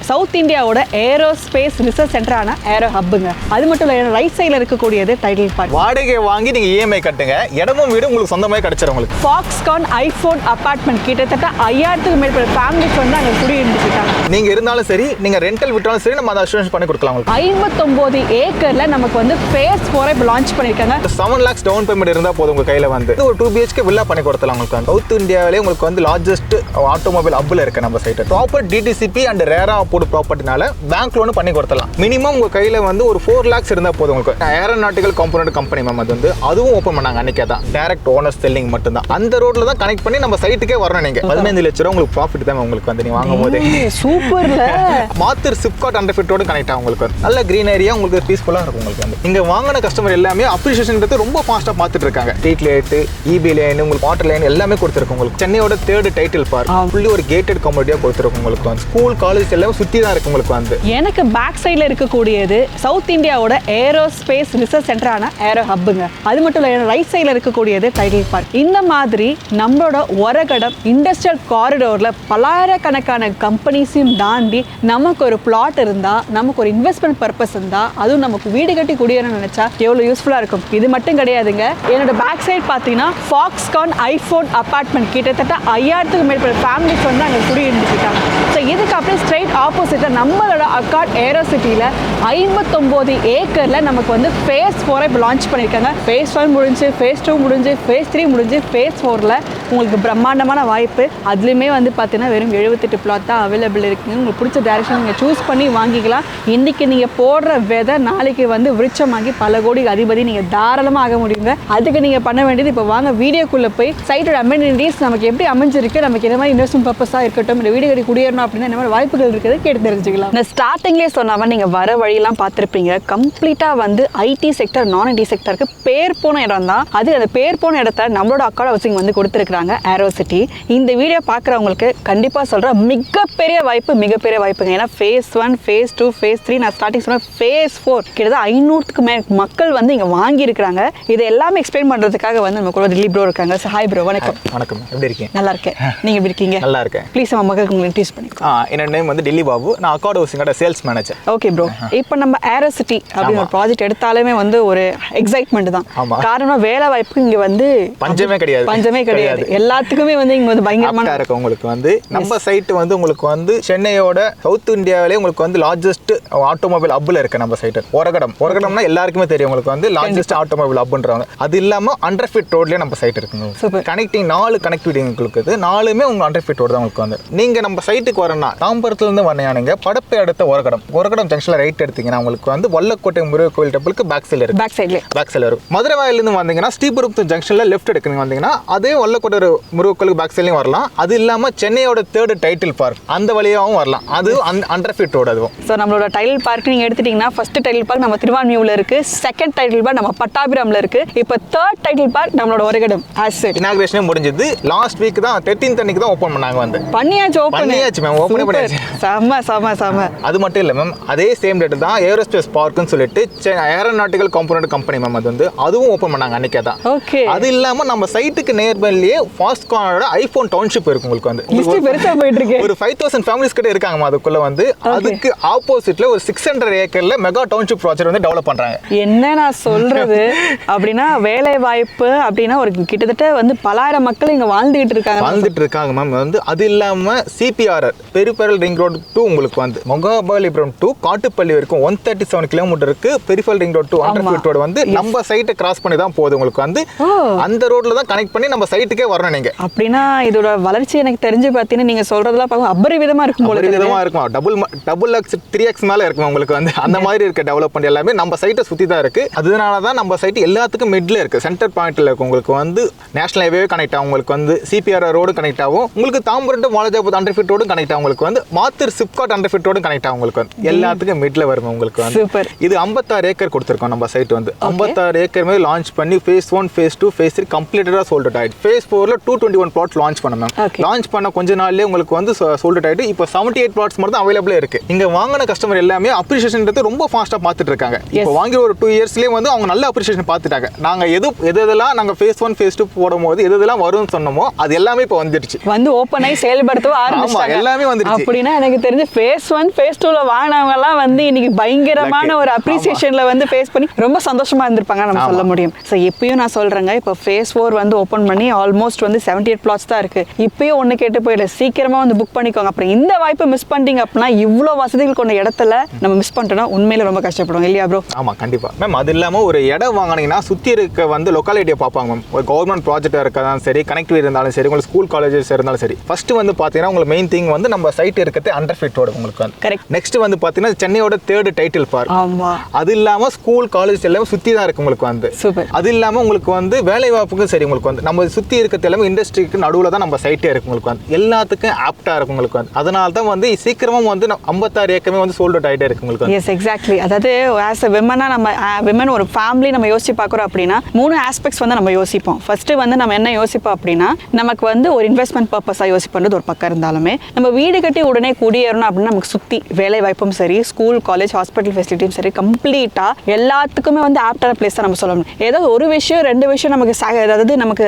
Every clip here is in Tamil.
சவுத் இந்தியாவோட ஏரோஸ்பேஸ் ரிசர்ச் சென்டரான ஏரோ ஹப்புங்க. அது மட்டும் இல்லை, ரைட் சைடில் இருக்கக்கூடியது டைட்டில் பார்க். வாடகை வாங்கி நீங்க இஎம்ஐ கட்டுங்க, இடமும் வீடு உங்களுக்கு சொந்தமாக கிடைச்சிரும். உங்களுக்கு ஃபாக்ஸ்கான் ஐஃபோன் அபார்ட்மெண்ட் கிட்டத்தட்ட 5000க்கு மேற்பட்ட ஃபேமிலிஸ் வந்து அங்கே குடியிருந்துட்டாங்க. நீங்க இருந்தாலும் சரி, நீங்க ரெண்டல் விட்டாலும் சரி, நம்ம அதை அஷூரன்ஸ் பண்ணி கொடுக்கலாம். உங்களுக்கு 59 ஏக்கர்ல நமக்கு வந்து ஃபேஸ் 4 இப்போ லான்ச் பண்ணிருக்காங்க. 7 lakhs டவுன் பேமெண்ட் இருந்தா போதும் உங்க கையில வந்து ஒரு 2 BHK வில்லா பண்ணி கொடுத்தலாம். உங்களுக்கு சவுத் இந்தியாவிலே உங்களுக்கு வந்து லார்ஜஸ்ட் ஆட்டோமொபைல் ஹப்ல இருக்கு நம்ம site. Proper DTCP and RERA board ப்ராப்பர்ட்டினால பேங்க் லோன் பண்ணி கொடுத்தலாம். மினிமம் உங்க கையில வந்து ஒரு 4 lakhs இருந்தா போதும். உங்களுக்கு ஏரோநாட்டிக்கல் காம்போனன்ட் கம்பெனி மேம் அது வந்து அதுவும் ஓப்பன் பண்ணாங்க அன்னைக்கே தான். டைரக்ட் ஓனர் செல்லிங் மட்டும் தான். அந்த ரோட்ல தான் கனெக்ட் பண்ணி நம்ம சைட்டுக்கே வரணும். நீங்க 15 லட்சம் ரூபாய் உங்களுக்கு ப்ராஃபிட் தான் உங்களுக்கு வந்து நீ வாங்கும் போதே. சூப்பர்ல மாத்தர் சிப்காட் அண்டர்ஃபிட்டோட கனெக்ட் ஆகும். உங்களுக்கு நல்ல கிரீன் ஏரியா, உங்களுக்கு பீஸ்ஃபுல்லா இருக்கும். உங்களுக்கு வந்து இங்க வாங்கின கஸ்டமர் எல்லாமே அப்ரிசியேஷன் ரொம்ப ஃபாஸ்டா பார்த்துட்டு இருக்காங்க. ஸ்ட்ரீட் லைட், இபி லைன், உங்களுக்கு வாட்டர் லைன் எல்லாமே கொடுத்துருக்கும். உங்களுக்கு சென்னையோட 3rd டைட்டில் பார்க் ஃபுல்லி ஒரு கேட்டட் கம்யூனிட்டியா கொடுத்துருக்கும். உங்களுக்கு வந்து ஸ்கூல் காலேஜ் எல்லாமே சுத்தி தான் இருக்கு. உங்களுக்கு வந்து எனக்கு பேக் சைடில் இருக்கக்கூடியது சவுத் இந்தியாவோட ஏரோஸ்பேஸ் ரிசர்ச் சென்டரான ஏரோ ஹப்புங்க. அது மட்டும் இல்லை, ரைட் சைடில் இருக்கக்கூடியது டைட்டில் பார்க். இந்த மாதிரி நம்மளோட ஒரகடம் இண்டஸ்ட்ரியல் காரிடோரில் பல்லாயிரக்கணக்கான கம்பெனிஸையும் தாண்டி நமக்கு ஒரு பிளாட் இருந்தால், நமக்கு ஒரு இன்வெஸ்ட்மெண்ட் பர்பஸ் இருந்தால், அதுவும் நமக்கு வீடு கட்டி குடியேறணும்னு நினச்சா எவ்வளோ யூஸ்ஃபுல்லாக இருக்கும். இது மட்டும் கிடையாதுங்க, என்னோட பேக் சைட் பார்த்தீங்கன்னா ஃபாக்ஸ்கான் ஐஃபோன் அபார்ட்மெண்ட் கிட்டத்தட்ட 5000க்கு மேற்பட்ட ஃபேமிலிஸ் வந்து அங்கே குடியிருந்துட்டாங்க. ஸோ இதுக்கு அப்படியே ஸ்ட்ரைட் ஆப்போசிட்டாக நம்மளோட அக்கார்ட் ஏரோ சிட்டியில் 59 ஏக்கரில் நமக்கு வந்து ஃபேஸ் 4 இப்போ லான்ச் பண்ணியிருக்காங்க. ஃபேஸ் 1 முடிஞ்சு, ஃபேஸ் 2 முடிஞ்சு, ஃபேஸ் 3 முடிஞ்சு, ஃபேஸ் 4ல் உங்களுக்கு பிரம்மாண்டமான வாய்ப்பு. அதுலேயுமே வந்து பார்த்தீங்கன்னா வெறும் 78 பிளாட் தான் அவைலபிள் இருக்குங்க. உங்களுக்கு பிடிச்ச டைரக்ஷன் நீங்கள் சூஸ் பண்ணி வாங்கிக்கலாம். இன்றைக்கி நீங்கள் போடுற விதை நாளைக்கு வந்து விருட்சமாகி பல கோடி அதிபதி நீங்கள் தாராளமாக ஆக முடியுங்க. அதுக்கு நீங்கள் பண்ண வேண்டியது, இப்போ வாங்க வீடியோக்குள்ளே போய் சைட்டோட அமெனிட்டிஸ் நமக்கு எப்படி அமைஞ்சிருக்கு, நமக்கு என்ன மாதிரி இன்வெஸ்ட்மெண்ட் பர்பஸாக இருக்கட்டும், இந்த வீடு கட்டி குடியேறணும் அப்படின்னா என்ன மாதிரி வாய்ப்புகள் இருக்குது கேட்டு தெரிஞ்சுக்கலாம். நான் ஸ்டார்டிங்லேயே சொன்னாமல் நீங்கள் வர வழியெல்லாம் பார்த்துருப்பீங்க. கம்ப்ளீட்டாக வந்து ஐடி செக்டர், நான் ஐடி செக்டருக்கு பேர் போன இடம் தான் அது. அந்த பேர் போன இடத்த நம்மளோட அக்கார்ட் ஹவுசிங் வந்து கொடுத்துருக்காங்க ஏரோ சிட்டி. இந்த வீடியோ பார்க்குறவங்களுக்கு கண்டிப்பாக சொல்கிறேன், மிகப்பெரிய வாய்ப்புங்க. ஏன்னா ஃபேஸ் 1, ஃபேஸ் 2, ஃபேஸ் 3, நான் ஸ்டார்டிங் சொன்ன ஃபேஸ் 4 கிட்டத்தட்ட 500க்கு மேல் மக்கள் வந்து இங்கே வாங்கியிருக்கிறாங்க. இது எல்லாமே எக்ஸ்பிளைன் பண்ணுறதுக்காக வந்து நம்ம கூட திலீப் ப்ரோ இருக்காங்க. சார் ஹாய் ப்ரோ, வணக்கம். வணக்கம், எப்படி இருக்கீங்க? நல்லா இருக்கேன், நீங்கள் எப்படி இருக்கீங்க? நல்லா இருக்கேன். ப்ளீஸ் நம்ம மக்களுக்கு உங்களை இன்ட்ரடியூஸ் பண்ணிக்கோ. என்னோட நேம் வந்து டில்லி பாபு, நான் அக்கார்ட் ஹவுசிங்கோட சேல்ஸ் மேனேஜர். ஓகே ப்ரோ, இப்போ நம்ம ஏரோ சிட்டி அப்படின்னு ஒரு ப்ராஜெக்ட் எடுத்தாலுமே வந்து ஒரு எக்ஸைட்மெண்ட் தான். காரணம் வேலை வாய்ப்பு இங்கே வந்து பஞ்சமே கிடையாது. எல்லாத்துக்குமே வந்து இங்கே வந்து பயங்கரமான இருக்கு. உங்களுக்கு வந்து நம்ம சைட் வந்து உங்களுக்கு வந்து சென்னையோட சவுத் இந்தியாவிலே உங்களுக்கு வந்து லார்ஜஸ்ட் ஆட்டோமொபைல் ஹப்ல இருக்கு நம்ம சைட். ஒரகடம்னா எல்லாருக்குமே தெரியும். உங்களுக்கு வந்து லார்ஜஸ்ட் ஆட்டோமொபைல் ஹப்ன்றாங்க. அது இல்லாம அண்டர் ஃபிட் ரோட்லயே நம்ம சைட் இருக்குங்க. கனெக்டிங் 4 கனெக்டிவிட்டி உங்களுக்கு இருக்குது. 4மே உங்க அண்டர் ஃபிட் ரோட் தான். உங்களுக்கு வந்து நீங்க நம்ம சைட்டுக்கு வரணும்னா தாம்பரத்துல இருந்து வரீங்க, படப்பை அடுத்த ஒரகடம் ஜங்ஷன்ல ரைட் எடுத்தீங்கன்னா உங்களுக்கு வந்து வல்லக்கோட்டை முருகன் கோயில் டெம்பிளுக்கு பேக் சைடுல இருக்கும். மதுரை வாயில இருந்து வந்தீங்கன்னா ஸ்ரீபுரம் ஜங்ஷன்ல லெஃப்ட் எடுக்கணும் வந்தீங்கன்னா அதே வல்லக்கோட்டை முருகன் கோயிலுக்கு பேக் சைட்லயும் வரலாம். அது இல்லாம சென்னையோட 3rd டைட்டில் பார்க் அந்த வழியாவும் வரலாம். அது அண்டர் ஃபிட் ரோட். அதுவும் ஸோ நம்மளோட டைட்டில் பார்க் நீங்க எடுத்துட்டீங்கன்னா ஃபர்ஸ்ட் டைட்டில் பார்க் நம்ம திருவான்மியூர்ல இருக்கு, செகண்ட் டைட்டில் பார்க் நம்ம பட்டாபிராம்ல இருக்கு, இப்போ 3rd டைட்டில் பார்க் நம்மளோட ஒரகடம் இனாகுரேஷன் முடிஞ்சது. லாஸ்ட் வீக் தான் 13th அன்னைக்கு தான் ஓபன் பண்ணாங்க. வந்து பண்ணியாச்சு மேம், ஓபன் பண்ணியாச்சு. செம. அது மட்டும் இல்ல மேம், அதே சேம் டேட் தான் ஏரோஸ்பேஸ் பார்க்னு சொல்லிட்டு ஏரோநாட்டிக்கல் காம்போனன்ட் கம்பெனி மேம் அது வந்து அதுவும் ஓபன் பண்ணாங்க அன்னைக்கே தான். ஓகே, அது இல்லாம நம்ம சைட்டுக்கு நியர்பைலயே ஃபாஸ்ட்கானோட ஐபோன் டவுன்ஷிப் இருக்கு. உங்களுக்கு வந்து பெருசா போயிட்டு இருக்கு. ஒரு 5000 ஃபேமிலிஸ் கிட்ட இருக்காங்க அதுக்குள்ள. வந்து அதுக்கு ஆப்போசிட்ல ஒரு 600 ஏக்கர்ல மெகா டவுன்ஷிப் ப்ராஜெக்ட் வந்து டெவலப் பண்றாங்க. என்ன நான் சொல்றது அப்படின்னா, வேலை வாய்ப்பு அப்படின்னா ஒரு கிட்டத்தட்ட வந்து பலாயிரம் மக்கள் இங்க வாழ்ந்துட்டு இருக்காங்க மேம். வந்து அது இல்லாம சிபிஆர்ஆர் பெரிஃபெரல் ரிங் ரோட் 2 உங்களுக்கு வந்து மொகாபலிபுரம் டு காட்டுப்பள்ளி வரைக்கும் 137 கிலோமீட்டருக்கு peripheral ring road 2 under fit road வந்து நம்ம சைட்டை கிராஸ் பண்ணி தான் போகுது. உங்களுக்கு வந்து அந்த ரோட்ல தான் கனெக்ட் பண்ணி நம்ம சைட்டுக்கே வரணும். நீங்க அப்படின்னா இதோட வளர்ச்சி எனக்கு தெரிஞ்சு பார்த்தீங்கன்னா நீங்க சொல்றதெல்லாம் பார்க்க அபரிவிதமா இருக்கும். டபுள் எக்ஸ் 3x மேல இருக்கும். உங்களுக்கு வந்து அந்த மாதிரி இருக்க டெவலப்மெண்ட் எல்லாமே நம்ம சைட்டை சுத்தி தான் இருக்கு. அதனால தான் நம்ம சைட் எல்லாத்துக்கும் மிட்ல இருக்கு, சென்டர் பாயிண்ட்ல இருக்கு. உங்களுக்கு வந்து நேஷனல் ஹைவே கனெக்ட் ஆகும். உங்களுக்கு வந்து சிபிஆர்ஆர் ரோடு கனெக்ட் ஆகும். உங்களுக்கு Tambaram to Walajabad under feet road connect ஆகும். உங்களுக்கு வந்து Mathur SIPCOT under feet road connect ஆகும். உங்களுக்கு வந்து எல்லாத்துக்கும் மிட்ல வரும். உங்களுக்கு வந்து இது 56 ஏக்கர் கொடுத்துருக்கோம் நம்ம சைட் வந்து. 56 ஏக்கர் மேலே லான்ச் பண்ணி ஃபேஸ் 1, ஃபேஸ் 2, ஃபேஸ் 3 கம்ப்ளீட்டடா சோல்ட் அவுட் ஆயிடுச்சு. ஃபேஸ் 4 ஃபோர்ல 221 plots லான்ச் பண்ணோம் மேம். Okay. லான்ச் பண்ண கொஞ்ச நாள்லயே உங்களுக்கு வந்து சோல்ட் ஆயிட்டு இப்போ 78 plots மட்டும் தான் அவைலபிளா இருக்கு. இங்க வாங்கின கஸ்டமர் எல்லாமே அப்ரிசியேஷன்றது ரொம்ப ஃபாஸ்டா பார்த்துட்டு இருக்காங்க. இப்போ வாங்கி ஒரு 2 இயர்ஸ்லயே வந்து அவங்க நல்ல அப்ரிசியேஷன் பார்த்துட்டாங்க. நாங்க எதெல்லாம் நாங்க phase 1 phase 2 போடும்போது எதெல்லாம் வரும்னு சொன்னோமோ அது எல்லாமே இப்போ வந்துடுச்சு. வந்து ஓப்பன் ஆகி செயல்படுத்தவும் ஆரம்பிச்சாங்க. எல்லாமே வந்துடுச்சு. அப்படின்னா எனக்கு தெரிஞ்சு phase 1 phase 2ல வாங்கினவங்க எல்லாம் வந்து இன்னைக்கு பயங்கரமான ஒரு அப்ரிசியேஷன்ல வந்து ஃபேஸ் பண்ணி ரொம்ப சந்தோஷமா இருந்திருப்பாங்க நம்ம சொல்ல முடியும். ஸோ இப்பயும் நான் சொல்றேங்க, இப்போ phase 4 வந்து ஓப்பன் பண்ணி ஆல்மோஸ்ட் வந்து 78 plots தான் இருக்கு. இப்பயும் ஒண்ணு கேட்டு போயிடல, சீக்கிரமா வந்து புக் பண்ணிக்கோங்க. அப்புறம் இந்த வாய்ப்பை மிஸ் பண்ணிட்டீங்க அப்படின்னா இவ்வளோ வசதிகள் கொண்ட இடத்துல நம்ம மிஸ் பண்ணிட்டோம்னா உண்மையில ரொம்ப கஷ்டப்படுவோம் இல்லையா ப்ரோ? ஆமா கண்டிப்பா மேம். அது இல்லாம ஒரு இடம் வாங்கினீங்கன்னா சுத்தி இருக்க வந்து லொக்காலிட்டியை பார்ப்பாங்க மேம். ஒரு கவர்மெண்ட் ப்ராஜெக்ட் இருக்கதான் சரி, கனெக்டிவிட்டி இருந்தாலும் சரி, உங்களுக்கு ஸ்கூல் காலேஜஸ் இருந்தாலும் சரி, ஃபர்ஸ்ட் வந்து பாத்தீங்கன்னா உங்களுக்கு மெயின் திங் வந்து நம்ம சைட் இருக்கிறது அண்டர் ஃபிட் ரோடு உங்களுக்கு வந்து. கரெக்ட். நெக்ஸ்ட் வந்து பாத்தீங்கன்னா சென்னையோட 3rd டைட்டில் பார்க். ஆமா. அது இல்லாம ஸ்கூல் காலேஜ் எல்லாமே சுத்தி தான் இருக்கு உங்களுக்கு வந்து. சூப்பர். அது இல்லாம உங்களுக்கு வந்து வேலை வாய்ப்புக்கும் சரி, உங்களுக்கு வந்து நம்ம சுத்தி இருக்கிறது எல்லாமே இண்டஸ்ட்ரிக்கு நடுவுல தான் நம்ம சைட்டே இருக்கு உங்களுக்கு வந்து. எல்லாத்துக்கும் ஆப்டா இருக்கும் உங்களுக்கு வந்து. அதனால தான் வந்து சீக்கிரமா வந்து 56 ஏக்கமே வந்து சோல்ட் அவுட் ஆயிட்டே இருக்கு உங்களுக்கு. Yes exactly. அதாவது ஆஸ் அ விமனா நம்ம விமன் ஒரு ஃபேமிலி நம்ம யோசிச்சு பார்க்குறோம் அப்படின்னா 3 ஆஸ்பெக்ட்ஸ் வந்து நம்ம யோசிப்போம். ஃபர்ஸ்ட் வந்து நம்ம என்ன யோசிப்போம் அப்படின்னா நமக்கு வந்து ஒரு இன்வெஸ்ட்மெண்ட் பர்பஸாக யோசிப்பது ஒரு பக்கம் இருந்தாலுமே நம்ம வீடு கட்டி உடனே குடியேறணும் அப்படின்னா நமக்கு சுற்றி வேலை வாய்ப்பும் சரி, ஸ்கூல் காலேஜ் ஹாஸ்பிட்டல் ஃபெசிலிட்டியும் சரி, கம்ப்ளீட்டாக எல்லாத்துக்குமே வந்து ஆப்டான பிளேஸ் தான் நம்ம சொல்லணும். ஏதோ ஒரு விஷயம் 2 விஷயம் நமக்கு அதாவது நமக்கு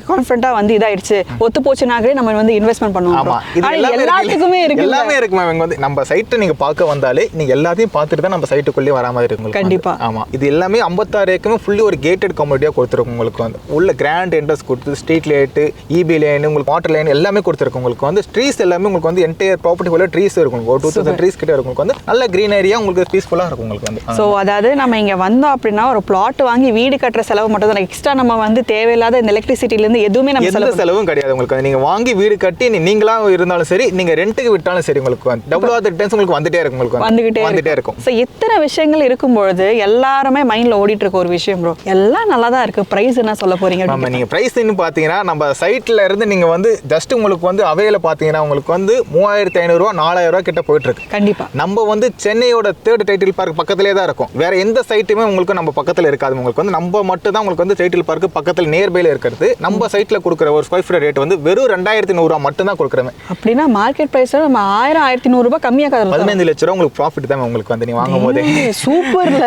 கான்ஃபிடென்ட்டா வந்து இதாயிடுச்சு ஒத்து போச்சுனாலே நம்ம வந்து இன்வெஸ்ட்மெண்ட் பண்ணுவோம். எல்லாத்துக்குமே இருக்கு, எல்லாமே இருக்கு மேம். வந்து நம்ம சைட்டை நீங்க பார்க்க வந்தாலே நீங்க எல்லாத்தையும் பார்த்துட்டு தான் நம்ம சைட்டுக்குள்ளே வரா மாதிரி இருக்கும். கண்டிப்பா. ஆமா. இது எல்லாமே 56 ஏக்கமே ஃபுல்லி ஒரு கேட்டட் கம்யூனிட்டியா கொடுத்துருக்கும் உங்களுக்கு வந்து. உள்ள கிராண்ட் என்ட்ரன்ஸ் கொடுத்து ஸ்ட்ரீட் லைட், இபி லைன், உங்களுக்கு வாட்டர் லைன் எல்லாமே கொடுத்துருக்கும் உங்களுக்கு வந்து. ட்ரீஸ் எல்லாமே உங்களுக்கு வந்து என்டையர் ப்ராப்பர்ட்டி ஃபுல்லா ட்ரீஸ் இருக்கும். ஒரு 2000 ட்ரீஸ் கிட்ட இருக்கும் வந்து. நல்ல கிரீன் ஏரியா உங்களுக்கு பீஸ்ஃபுல்லா இருக்கும் உங்களுக்கு வந்து. ஸோ அதாவது நம்ம இங்க வந்தோம் அப்படின்னா ஒரு பிளாட் வாங்கி வீடு கட்டுற செலவு மட்டும் தான். எக்ஸ்ட்ரா நம்ம வந்து தேவையில்லாத இந்த எலக்ட்ரிசிட்டில இருந்து எதுவுமே நம்ம செலவும் கிடையாது உங்களுக்கு. நீங்க வாங்கி வீடு கட்டி நீங்களா இருந்தாலும் சரி, நீங்க ரெண்டுக்கு விட்டாலும் சரி, உங்களுக்கு வந்து டபுள் ஆர் ரிட்டர்ன்ஸ் உங்களுக்கு வந்துட்டே இருக்கும் உங்களுக்கு வந்துட்டே இருக்கும். ஸோ எத்தனை விஷயங்கள் இருக்கும்பொழுது எல்லாருமே மைண்ட்ல ஓடிட்டு இருக்க ஒரு விஷயம் ப்ரோ, எல்லாம் நல்லா தான் இருக்கு. பிரைஸ் என்ன சொல்ல போறீங்க? நம்ம நீங்க பிரைஸ்ன்னு பாத்தீங்கன்னா நம்ம சைட்ல இருந்து நீங்க வந்து ஜஸ்ட் உங்களுக்கு வந்து அவையில பாத்தீங்கன்னா உங்களுக்கு வந்து 3500 ரூபா 4000 ரூபா கிட்ட போயிட்டு இருக்கு. கண்டிப்பா. நம்ம வந்து சென்னையோட 3rd டைட்டில் பார்க் பக்கத்திலே தான் இருக்கும். வேற எந்த சைட்டுமே உங்களுக்கு நம்ம பக்கத்துல இருக்காது. உங்களுக்கு வந்து நம்ம மட்டும் தான் உங்களுக்கு வந்து டைட்டில் பார்க் பக்கத்துல நியர்பைல இருக்கிறது. நம்ம சைட்ல கொடுக்குற ஒரு ஸ்கொயர் ஃபீட் ரேட் வந்து வெறும் 2100 ரூபா மட்டும் தான் கொடுக்குறோம். அப்படின்னா மார்க்கெட் பிரைஸ் நம்ம 1000-1100 ரூபாய் கம்மியா 15 லட்சம் ரூபா உங்களுக்கு ப்ராஃபிட் தான் உங்களுக்கு வந்து நீங்க வாங்கும் போதே. சூப்பர்ல.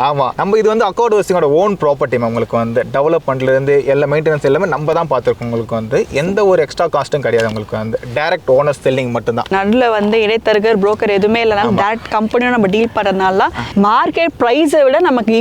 ஆமா. நம்ம இது வந்து அக்கவுண்ட் வர்சிங்கோட ஓன் ப்ராப்பர்ட்டி உங்களுக்கு வந்து. டெவலப்மெண்ட்ல இருந்து எல்லா மெயின்டெனன்ஸ் எல்லாமே நம்ம தான் பார்த்துருக்கோம். உங்களுக்கு வந்து எந்த ஒரு எக்ஸ்ட்ரா காஸ்ட்டும் கிடையாது. உங்களுக்கு வந்து டைரக்ட் ஓனர் செல்லிங் மட்டும் தான். நடுல வந்து இடைத்தரகர் புரோக்கர் எதுவுமே இல்லைனா டைரக்ட் கம்பெனியோட நம்ம டீல் பண்றதுனால மார்க்கெட் பிரைஸை விட நமக்கு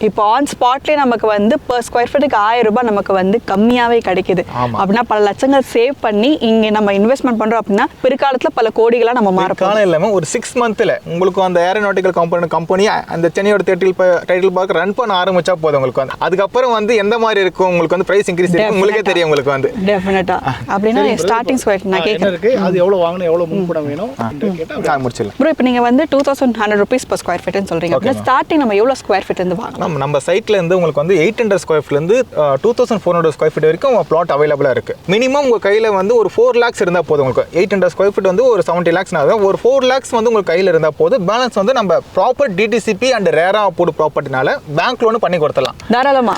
இப்போ ஆன் ஸ்பாட்லேயே நமக்கு வந்து பர் ஸ்கொயர் ஃபீட்டுக்கு 1000 ரூபாய் நமக்கு வந்து கம்மியாவே கிடைக்குது. அப்படின்னா பல லட்சங்கள் சேவ் பண்ணி இங்க நம்ம இன்வெஸ்ட்மெண்ட் பண்றோம் அப்படின்னா பிற்காலத்துல பல கோடிகளா நம்ம மாறப்போம். இல்லாம ஒரு 6 மந்த்ல உங்களுக்கு அந்த ஏரோநாட்டிக்கல் கம்பெனி அந்த சென்னையோட டைட்டில் பார்க்க ரன் பண்ண ஆரம்பிச்சா போதும் உங்களுக்கு வந்து. அதுக்கப்புறம் வந்து எந்த மாதிரி இருக்கும் உங்களுக்கு வந்து பிரைஸ் இன்க்ரீஸ் இருக்கும் உங்களுக்கே தெரியும் உங்களுக்கு வந்து. டெஃபினட்டா. அப்படின்னா ஸ்டார்டிங் ஸ்கொயர் நான் கேக்குறேன் அது எவ்வளவு வாங்கணும் எவ்வளவு முன்பணம் வேணும் கேட்டா முடிச்சிடலாம். ப்ரோ இப்போ நீங்க வந்து 2100 ரூபீஸ் per ஸ்கொயர் ஃபீட்னு சொல்றீங்க. அப்படின்னா ஸ்டார்டிங் நம்ம எவ்வளவு ஸ்கொயர் ஃபீட் இருந்து வாங்கலாம்? நம்ம சைட்ல இருந்து உங்களுக்கு வந்து 800 ஸ்கொயர் ஃபீட்ல இருந்து 2400 ஸ்கொயர் ஃபீட் வரைக்கும் பிளாட் அவைலபிளா இருக்கு. மினிமம் உங்க கையில வந்து ஒரு 4 lakhs இருந்தா போதும். உங்களுக்கு 800 ஸ்கொயர் ஃபீட் வந்து ஒரு 70 lakhs ஆகும். ஒரு 4 lakhs வந்து உங்க கையில இருந்தா போதும். பேலன்ஸ் வந்து நம்ம proper DTCP and RERA approved ப்ராப்பர்ட்டினால பேங்க் லோன் பண்ணி கொடுத்தலாம். தாராளமா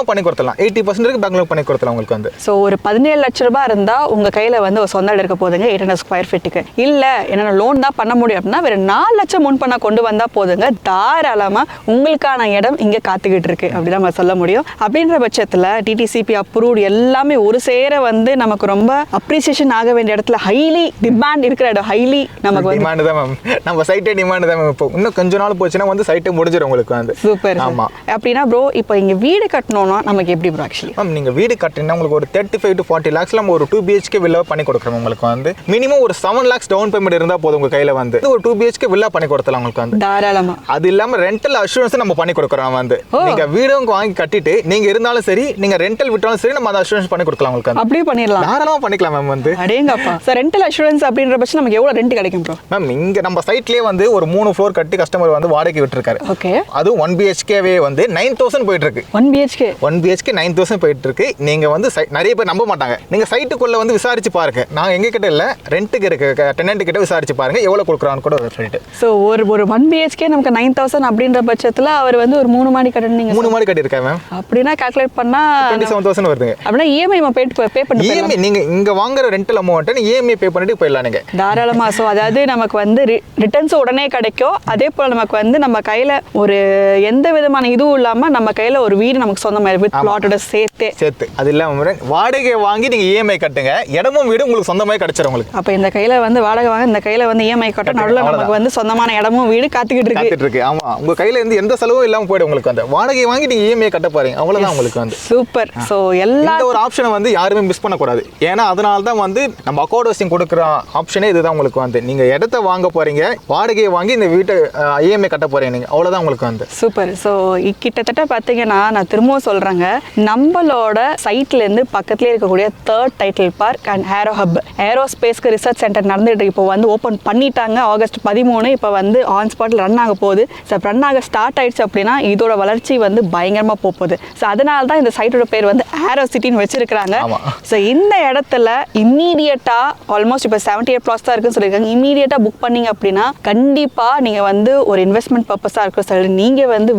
பண்ணி கொடுத்தலாம். 80% இருக்கு பேங்க் லோன் பண்ணி கொடுத்தலாம் உங்களுக்கு வந்து. சோ ஒரு 17 லட்சம் ரூபாய் இருந்தா உங்க கையில வந்து ஒரு சொந்த இடம் இருக்க போதுங்க 800 ஸ்கொயர் ஃபீட்டுக்கு. இல்ல என்ன லோன் தான் பண்ண முடியும் அப்படின்னா வேற 4 லட்சம் முன் பண்ண கொண்டு வந்தா போதுங்க. தாராளமா உங்களுக்கான இடம் இங்க காத்துக்கிட்டு இருக்கு அப்படிதான் நம்ம சொல்ல முடியும். அப்படின்ற பட்சத்துல டிடிசிபி அப்ரூவ்ட் எல்லாமே ஒரு சேர வந்து நமக்கு ரொம்ப அப்ரிசியேஷன் ஆக வேண்டிய இடத்துல ஹைலி டிமாண்ட் இருக்கிற இடம். ஹைலி நமக்கு வந்து டிமாண்ட் தான் மேம். நம்ம சைட்டே டிமாண்ட் தான் மேம். இப்போ இன்னும் கொஞ்ச நாள் போச்சுன்னா வந்து சைட்டே முடிஞ்சிடும் உங்களுக்கு வந்து. சூப்பர். ஆமா. அப்படின்னா ப்ரோ இப்போ இங்க வீடு கட்டணும்னா நமக்கு எப்படி ப்ரோ ஆக்சுவலி? மேம் நீங்க வீடு கட்டினா உங்களுக்கு ஒரு 35 to 40 lakhs நம்ம ஒரு 2 BHK வில்லா பண்ணி கொடுக்குறோம் உங்களுக்கு வந்து. மினிமம் ஒரு 7 lakhs டவுன் பேமெண்ட் இருந்தா போதும் உங்க கையில வந்து ஒரு 2 BHK வில்லா பண்ணி கொடுத்தலாம் உங்களுக்கு வந்து. தாராளமா. அது இல்லாம ரெண்டல் அஷூரன்ஸ் நம்ம பண்ணி கொடுக்குறோம் வந்து. நீங்க வீடு வாங்கி கட்டிட்டு நீங்க இருந்தாலும் சரி, நீங்க ரெண்டல் விட்டாலும் சரி, நம்ம அந்த அஷூரன்ஸ் பண்ணி கொடுக்கலாம் உங்களுக்கு. அப்படியே பண்ணிடலாம். தாராளமா பண்ணிக்கலாம் மேம் வந்து. அடேங்கப்பா. சார் ரெண்டல் அஷூரன்ஸ் அப்படின்ற பட்சம் நமக்கு எவ்வளவு ரெண்ட் கிடைக்கும் ப்ரோ? மேம் இங்க நம்ம சைட்லயே வந்து ஒரு 3 floor கட்டி கஸ்டமர் வந்து வாடகைக்கு விட்டுருக்காரு. ஓகே. அது 1 BHKவே வந்து 9000 போயிட்டு இருக்கு. 1 BHK 9000 போயிட்டு இருக்கு. நீங்க வந்து நிறைய பேர் நம்ப மாட்டாங்க. நீங்க சைட்டுக்குள்ள வந்து விசாரிச்சு பாருங்க. நான் எங்க கிட்ட இல்ல, ரெண்ட்டுக்கு இருக்க டெனன்ட் கிட்ட விசாரிச்சு பாருங்க எவ்வளவு கொடுக்குறான்னு கூட சொல்லிட்டு. சோ ஒரு 1 BHK நமக்கு 9000 அப்படின்ற பட்சத்துல அவர் வந்து ஒரு 3 மாடி கட்டணும். நீங்க 3 மாடி கட்டி இருக்கா மேம். அப்படினா கால்குலேட் பண்ணா 27000 வருதுங்க. அப்படின்னா இஎம்ஐ நம்ம பே பண்ணி இஎம்ஐ நீங்க இங்க வாங்குற ரெண்டல் அமௌண்ட் இஎம்ஐ பே பண்ணிட்டு போயிடலாம் நீங்க தாராளமா. ஸோ அதாவது நமக்கு வந்து ரிட்டர்ன்ஸ் உடனே கிடைக்கும். அதே போல நமக்கு வந்து நம்ம கையில ஒரு எந்த விதமான இதுவும் இல்லாம நம்ம கையில ஒரு வீடு நமக்கு சொந்தமாக வித் பிளாட்டோட சேர்த்து அது இல்லாம வாடகை வாங்கி நீங்க இஎம்ஐ கட்டுங்க, இடமும் வீடு உங்களுக்கு சொந்தமாக கிடைச்சிரும் உங்களுக்கு. அப்ப இந்த கையில வந்து வாடகை வாங்க, இந்த கையில வந்து இஎம்ஐ கட்ட, நடுவில் நமக்கு வந்து சொந்தமான இடமும் வீடு காத்துக்கிட்டு இருக்கு. ஆமா, உங்க கையில இருந்து எந்த செலவும் இல்லாம போயிடும் உங்களுக்கு. அந்த வாடகை வாங்கி நீங்க இஎம்ஐ கட்ட போறீங்க, அவ்வளவுதான் உங்களுக்கு வந்து சூப்பர். ஸோ எல்லா ஒரு ஆப்ஷனை வந்து யாருமே மிஸ் பண்ணக்கூடாது. ஏன்னா அதனால தான் வந்து நம்ம அக்கௌண்ட் ஹவுசிங் கொடுக்குற ஆப்ஷனே இதுதான் உங்களுக்கு வந்து. நீங்க இடத்த வாங்க போறீங்க, வாடகையை வாங்கி இந்த வீட்டை இஎம்ஐ கட்ட போறீங்க நீங்க, அவ்வளவுதான் உங்களுக்கு வந்து சூப்பர். ஸோ கிட்டத்தட்ட பார்த்தீங்கன்னா நான் திரும்பவும் சொல்றேங்க, நம்மளோட சைட்ல இருந்து பக்கத்துலேயே இருக்கக்கூடிய 3rd Tidel park and aero hub, ஏரோஸ்பேஸ்க்கு ரிசர்ச் சென்டர் நடந்துட்டு இப்போ வந்து ஓப்பன் பண்ணிட்டாங்க. ஆகஸ்ட் 13 இப்போ வந்து ஆன் ஸ்பாட்டில் ரன் ஆக போகுது. ஸோ ரன் ஆக ஸ்டார்ட் ஆயிடுச்சு அப்படின்னா இதோட வளர்ச்சி வந்து பயங்கரமாக போகுது. ஸோ அதனால தான் இந்த சைட்டோட பேர் வந்து ஏரோ சிட்டின்னு வச்சிருக்கிறாங்க. ஸோ இந்த இடத்துல இம்மீடியட்டாக ஆல்மோஸ்ட் இப்போ 78 plots தான் இருக்குன்னு சொல்லியிருக்காங்க. இம்மீடியட்டாக புக் பண்ணீங்க அப்படின்னா கண்டிப்பாக நீங்கள் வந்து ஒரு இன்வெஸ்ட்மெண்ட் பர்பஸாக இருக்கிற சொல்லி நீங்கள் வந்து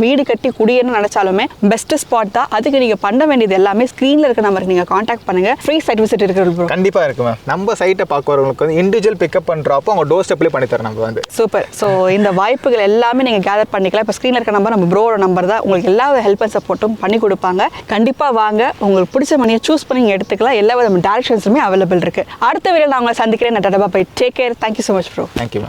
வீடு கட்டி குடியேன்னு நினச்சாலுமே பெஸ்ட் ஸ்பாட் தான். அதுக்கு நீங்கள் பண்ண வேண்டியது எல்லாமே ஸ்க்ரீனில் இருக்க நம்பருக்கு நீங்கள் காண்டாக்ட் பண்ணுங்க. ஃப்ரீ சைட் விசிட் இருக்கிறது கண்டிப்பா இருக்கு மேம். நம்ம சைட்டை பார்க்கறவங்களுக்கு வந்து இண்டிவிஜுவல் பிக்கப் பண்றப்போ அவங்க டோர் ஸ்டெப்லேயே பண்ணி தரோம் நம்ம வந்து. சூப்பர். ஸோ இந்த வாய்ப்புகள் எல்லாமே நீங்கள் கேதர் பண்ணிக்கலாம். இப்போ ஸ்க்ரீனில் இருக்க நம்பர் நம்ம ப்ரோட நம்பர் தான். உங்களுக்கு எல்லா ஹெல்ப் அண்ட் சப்போர்ட்டும் பண்ணி கொடுப்பாங்க. கண்டிப்பாக வாங்க, உங்களுக்கு பிடிச்ச மணியை சூஸ் பண்ணி எடுத்துக்கலாம். எல்லா வித டேரக்ஷன்ஸுமே அவைலபிள் இருக்கு. அடுத்த வீடியோ நான் உங்களை சந்திக்கிறேன். நான் டடபா bye take care. Thank you so much bro. Thank you.